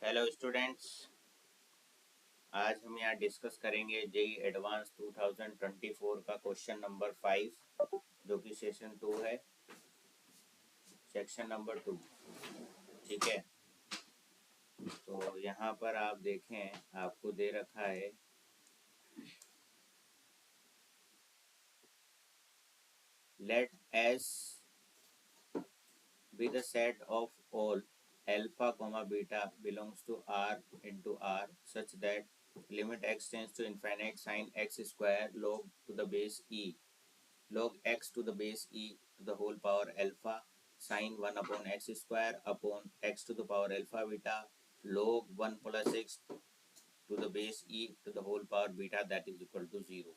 Hello students, आज हम यहाँ डिस्कस करेंगे जेई एडवांस 2024 का क्वेश्चन नंबर 5 जो कि सेशन 2 है, सेक्शन नंबर 2। ठीक है, तो यहाँ पर आप देखें, आपको दे रखा है let S be the set of all alpha comma beta belongs to R into R such that limit x tends to infinite sin x square log to the base e log x to the base e to the whole power alpha sin 1 upon x square upon x to the power alpha beta log 1 plus x to the base e to the whole power beta that is equal to 0।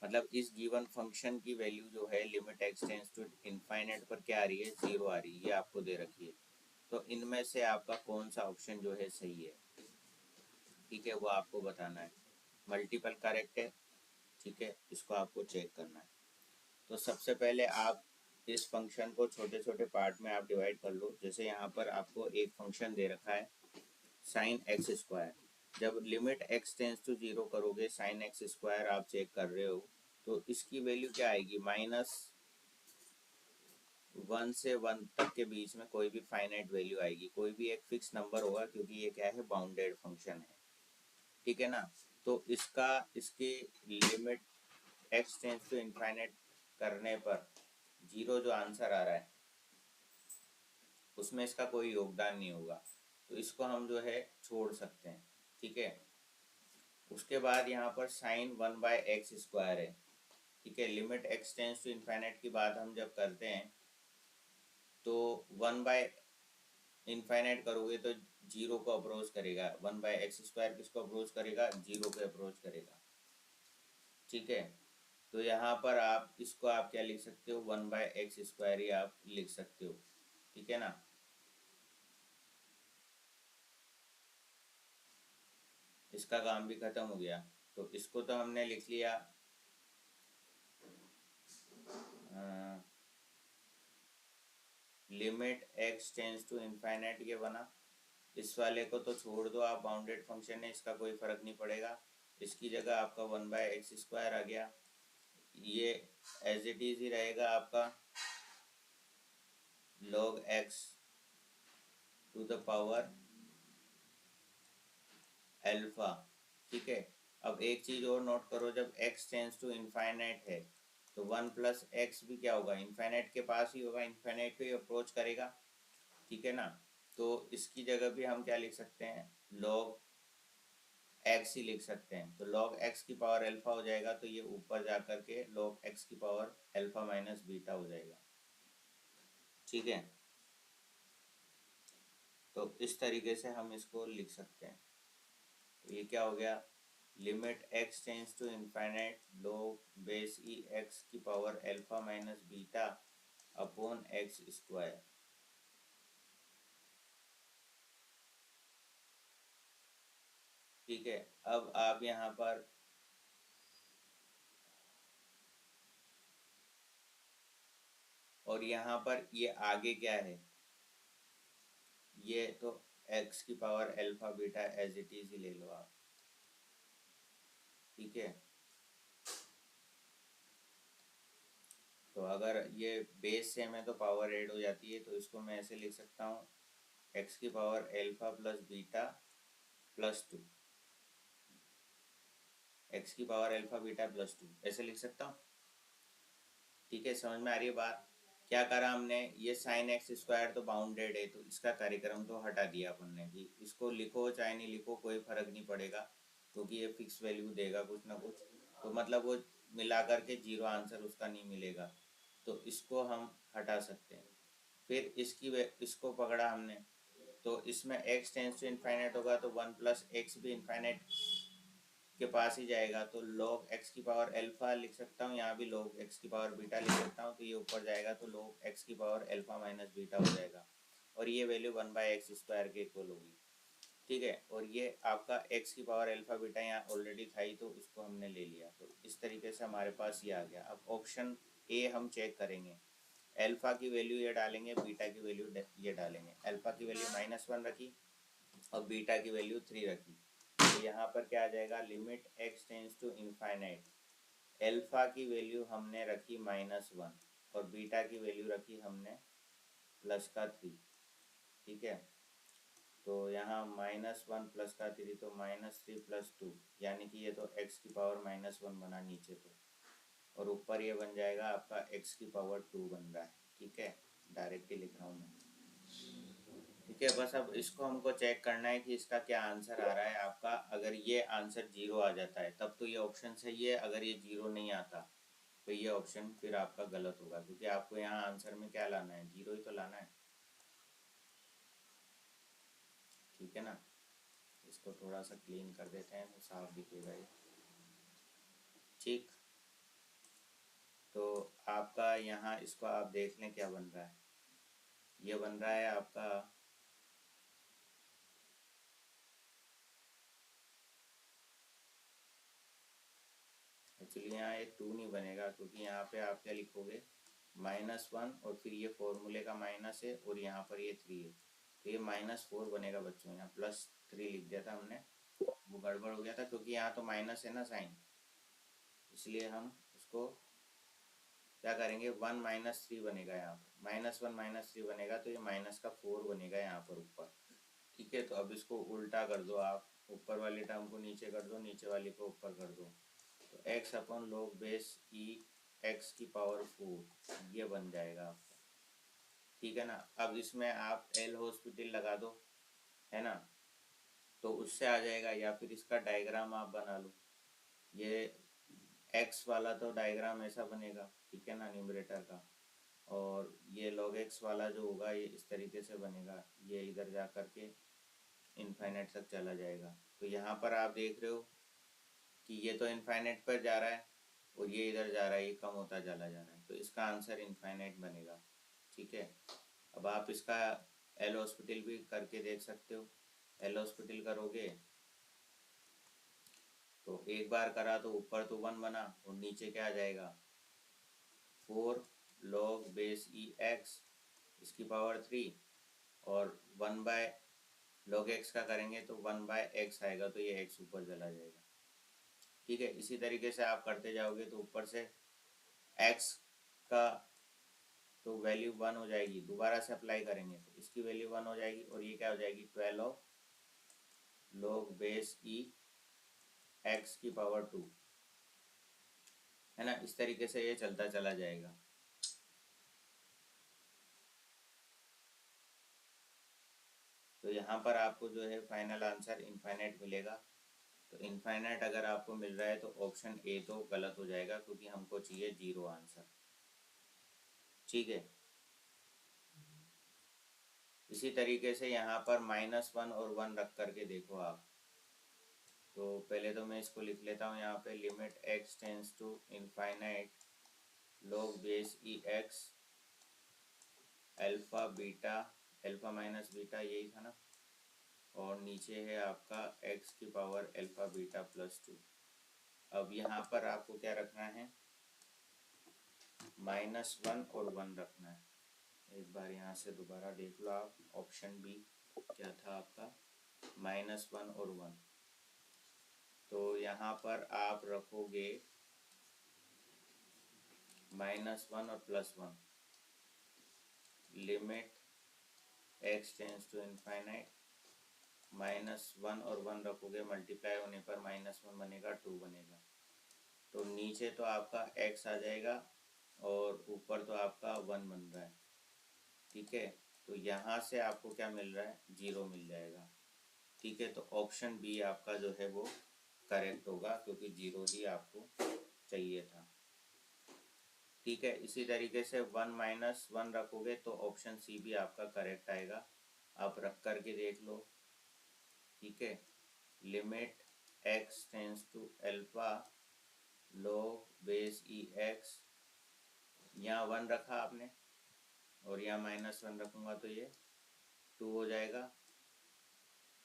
मतलब इस given function की value जो है limit x tends to infinite पर क्या आ रही है, 0 आ रही है। ये आपको दे रखी है, तो इनमें से आपका कौन सा ऑप्शन जो है सही है, ठीक है, वो आपको बताना है। मल्टीपल करेक्ट है, ठीक है, इसको आपको चेक करना है। तो सबसे पहले आप इस फंक्शन को छोटे छोटे पार्ट में आप डिवाइड कर लो। जैसे यहाँ पर आपको एक फंक्शन दे रखा है साइन एक्स स्क्वायर। जब लिमिट एक्स टेंस टू 0 करोगे, साइन एक्स स्क्वायर आप चेक कर रहे हो, तो इसकी वैल्यू क्या आएगी, -1 से 1 तक के बीच में कोई भी फाइनाइट वैल्यू आएगी, कोई भी एक फिक्स नंबर होगा, क्योंकि ये क्या है, बाउंडेड फंक्शन है। ठीक है ना। तो इसकी limit x tends to infinite करने पर 0 जो आंसर आ रहा है उसमें इसका कोई योगदान नहीं होगा, तो इसको हम जो है छोड़ सकते हैं। ठीक है, उसके बाद यहाँ पर साइन 1/x स्क्वायर है। ठीक है, limit x tends to infinite की बात हम जब करते हैं तो 1/इनफाइनाइट करोगे तो 0 को अप्रोच करेगा, 1/x स्क्वायर किसको अप्रोच करेगा, 0 को अप्रोच करेगा। ठीक है, तो यहाँ पर आप इसको आप क्या लिख सकते हो, 1/x स्क्वायर ही आप लिख सकते हो। ठीक है ना। इसका काम भी खत्म हो गया, तो इसको तो हमने लिख लिया limit x tends to infinite, ये बना। इस वाले को तो छोड़ दो आप, बाउंडेड फंक्शन है, इसका कोई फर्क नहीं पड़ेगा। इसकी जगह आपका 1/x स्क्वायर आ गया। ये एज इट इज ही रहेगा आपका log x to the power alpha. ठीक है, अब एक चीज़ और नोट करो, जब x टेंस टू इनफाइनाइट है तो 1 + x भी क्या होगा, इनफाइनाइट के पास ही होगा, इनफाइनाइट को ही अप्रोच करेगा। ठीक है ना। तो इसकी जगह भी हम क्या लिख सकते हैं, log x ही लिख सकते हैं। तो log x की पावर अल्फा हो जाएगा, तो ये ऊपर जा कर के log x की पावर अल्फा माइनस बीटा हो जाएगा। ठीक है, तो इस तरीके से हम इसको लिख सकते हैं। तो ये क्या हो गया, limit x tends to infinite log base e x की power alpha minus beta upon x square. ठीक है, अब आप यहाँ पर और यहाँ पर ये आगे क्या है, ये तो एक्स की power alpha beta as it is ही ले लो आप। ठीक है, तो अगर ये बेस सेम है तो पावर ऐड हो जाती है, तो इसको मैं ऐसे लिख सकता हूँ एक्स की power alpha plus beta plus 2, x की पावर अल्फा बीटा प्लस 2 ऐसे लिख सकता हूँ। ठीक है, समझ में आ रही है बात। क्या करा हमने, ये साइन एक्स स्क्वायर तो बाउंडेड है, तो इसका कार्यक्रम तो हटा दिया अपन ने कि इसको लिखो चाहे नहीं लिखो कोई फर्क नहीं पड़ेगा, क्योंकि ये फिक्स वैल्यू देगा कुछ ना कुछ, तो मतलब वो मिला करके 0 आंसर उसका नहीं मिलेगा, तो इसको हम हटा सकते हैं। फिर इसको पकड़ा हमने, तो इसमें एक्स टेंस टू इनफाइनाइट होगा तो 1 + x भी इनफाइनाइट के पास ही जाएगा, तो log x की पावर अल्फा लिख सकता हूँ, यहाँ भी log x की पावर बीटा लिख सकता हूँ, तो ये ऊपर जाएगा तो log x की पावर अल्फा माइनस बीटा हो जाएगा, और ये वैल्यू 1/x स्क्वायर के इक्वल होगी। ठीक है, और ये आपका x की पावर अल्फा बीटा यहाँ ऑलरेडी था ही, तो इसको हमने ले लिया। तो इस तरीके से हमारे पास ये आ गया। अब ऑप्शन ए हम चेक करेंगे, अल्फा की वैल्यू ये डालेंगे, बीटा की वैल्यू ये डालेंगे। अल्फा की वैल्यू -1 रखी, और बीटा की वैल्यू 3 रखी। तो यहाँ पर क्या आ जाएगा, limit x tends to infinite, alpha की वैल्यू हमने रखी -1 और बीटा की वैल्यू रखी हमने +3। ठीक है, तो यहाँ -1 +3 तो -3 + 2, यानी कि ये तो x की पावर -1 बना नीचे तो, और ऊपर ये बन जाएगा आपका x की पावर 2 बन रहा है। ठीक है, डायरेक्ट ही लिख रहा हूँ मैं। ठीक है, बस अब इसको हमको चेक करना है कि इसका क्या आंसर आ रहा है आपका। अगर ये आंसर 0 आ जाता है तब तो ये ऑप्शन सही है, अगर ये 0 नहीं आता तो ये ऑप्शन फिर आपका गलत होगा, क्योंकि आपको यहाँ आंसर में क्या लाना है, 0 ही तो लाना है। ठीक है ना, इसको थोड़ा सा क्लीन कर देते हैं तो साफ दिखेगा ये। ठीक, तो आपका यहाँ इसको आप देख लें क्या बन रहा है। ये बन रहा है आपका एक्चुअली यहाँ एक 2 नहीं बनेगा, क्योंकि यहाँ पे आप क्या लिखोगे, -1 और फिर ये फॉर्मूले का माइनस है और यहाँ पर ये 3 है, तो ये -4 बनेगा बच्चों। यहाँ +3 लिख दिया था हमने, वो गड़बड़ हो गया था, क्योंकि यहाँ तो माइनस है ना साइन, इसलिए हम उसको क्या करेंगे, 1 -3 बनेगा यहाँ पर, -1 -3 बनेगा तो ये -4 बनेगा यहाँ पर ऊपर। ठीक है, तो अब इसको उल्टा कर दो आप, ऊपर वाली टर्म को नीचे कर दो, नीचे वाली को ऊपर कर दो, तो x/log_e x की पावर 4 ये बन जाएगा आपका। ठीक है ना, अब इसमें आप एल हॉस्पिटल लगा दो, है ना, तो उससे आ जाएगा, या फिर इसका डायग्राम आप बना लो। ये x वाला तो डायग्राम ऐसा बनेगा, ठीक है ना, न्यूमरेटर का, और ये log x वाला जो होगा ये इस तरीके से बनेगा, ये इधर जा कर के इनफाइनाइट तक चला जाएगा। तो यहाँ पर आप देख रहे हो कि ये तो इनफाइनाइट पर जा रहा है और ये इधर जा रहा है, ये कम होता चला जा रहा है, तो इसका आंसर इनफाइनाइट बनेगा। ठीक है, अब आप इसका एल हॉस्पिटल भी करके देख सकते हो। एल हॉस्पिटल करोगे तो एक बार करा तो ऊपर तो 1 बना और नीचे क्या आ जाएगा, 4 log_e x इसकी पावर 3, और 1/log x का करेंगे तो 1/x आएगा, तो ये x ऊपर चला जाएगा। ठीक है, इसी तरीके से आप करते जाओगे तो ऊपर से x का तो वैल्यू 1 हो जाएगी, दोबारा से अप्लाई करेंगे तो इसकी वैल्यू 1 हो जाएगी, और ये क्या हो जाएगी, 12log_e x की पावर 2, है ना। इस तरीके से ये चलता चला जाएगा। तो यहाँ पर आपको जो है फाइनल आंसर इनफाइनाइट मिलेगा। तो इनफाइनाइट अगर आपको मिल रहा है तो ऑप्शन ए तो गलत हो जाएगा, क्योंकि हमको चाहिए 0 आंसर। ठीक है, इसी तरीके से यहाँ पर -1 और 1 रख करके देखो आप। तो पहले तो मैं इसको लिख लेता हूँ यहाँ पे, limit x tends to infinite log_e x alpha beta, alpha minus beta यही था ना, और नीचे है आपका x की पावर अल्फा बीटा +2। अब यहाँ पर आपको क्या रखना है, -1 और 1 रखना है। एक बार यहाँ से दोबारा देख लो आप, ऑप्शन बी क्या था आपका, -1 और 1। तो यहाँ पर आप रखोगे -1 और +1, limit x tends to infinite, -1 और 1 रखोगे, मल्टीप्लाई होने पर -1 बनेगा, 2 बनेगा, तो नीचे तो आपका x आ जाएगा और ऊपर तो आपका 1 बन रहा है। ठीक है, तो यहाँ से आपको क्या मिल रहा है, 0 मिल जाएगा। ठीक है, तो ऑप्शन बी आपका जो है वो करेक्ट होगा, क्योंकि 0 ही आपको चाहिए था। ठीक है, इसी तरीके से 1 - 1 रखोगे तो ऑप्शन सी भी आपका करेक्ट आएगा, आप रख करके देख लो। ठीक है, limit x tends to alpha log_e x, यहाँ 1 रखा आपने और यहाँ -1 रखूँगा तो ये 2 हो जाएगा,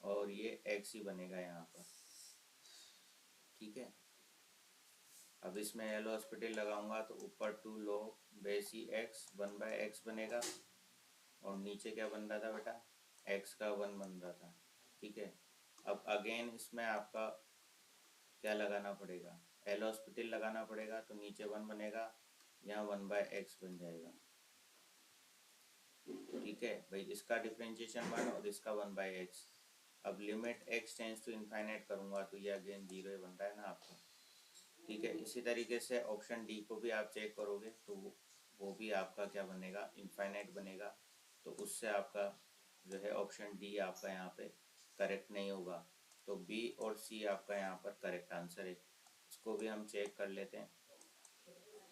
और ये x ही बनेगा यहाँ पर। ठीक है, अब इसमें एल हॉस्पिटल लगाऊंगा तो ऊपर 2 log_e x 1/x बनेगा, और नीचे क्या बन रहा था बेटा, x का 1 बन रहा था। ठीक है। अब अगेन इसमें आपका क्या लगाना पड़ेगा, एल हॉस्पिटल लगाना पड़ेगा, तो नीचे 1 बनेगा, यहाँ 1/x बन जाएगा। ठीक है भाई, इसका डिफ्रेंशिएशन 1 और इसका 1/x। अब limit x tends to infinite करूँगा तो ये अगेन 0 ही बन रहा है ना आपका। ठीक है, इसी तरीके से ऑप्शन डी को भी आप चेक करोगे तो वो भी आपका क्या बनेगा, इनफाइनाइट बनेगा। तो उससे आपका जो है ऑप्शन डी आपका यहाँ पे करेक्ट नहीं होगा। तो बी और सी आपका यहाँ पर करेक्ट आंसर है। इसको भी हम चेक कर लेते हैं।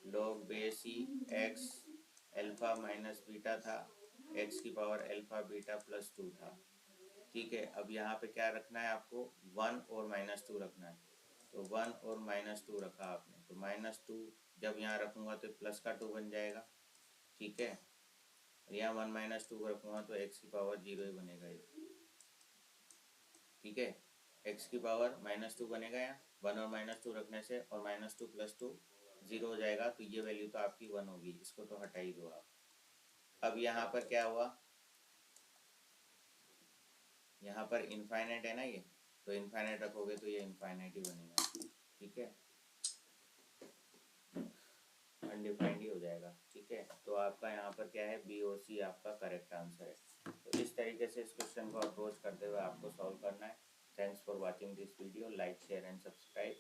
log base e x alpha minus beta था, एक्स की पावर एल्फा बीटा प्लस 2 था। ठीक है, अब यहाँ पे क्या रखना है आपको, 1 और -2 रखना है। तो 1 और -2 रखा आपने, तो -2 जब यहाँ रखूँगा तो प्लस का 2 बन जाएगा। ठीक है, यहाँ 1 - 2 रखूँगा तो x की पावर 0 ही बनेगा ये। ठीक है, x की पावर -2 बनेगा, यहाँ 1 और -2 रखने से, और -2 + 2 0 हो जाएगा। तो ये वैल्यू तो आपकी 1 होगी, इसको तो हटा ही दो आप। अब यहाँ पर क्या हुआ, यहाँ पर इनफाइनाइट है ना ये, तो इनफाइनाइट रखोगे तो ये इनफाइनाइट ही बनेगा। ठीक है, अनडिफाइंड ही हो जाएगा। ठीक है, तो आपका यहाँ पर क्या है, बी और सी आपका करेक्ट आंसर है। तो इस तरीके से इस क्वेश्चन को अप्रोच करते हुए आपको सॉल्व करना है। Thanks for watching this video, like share and subscribe.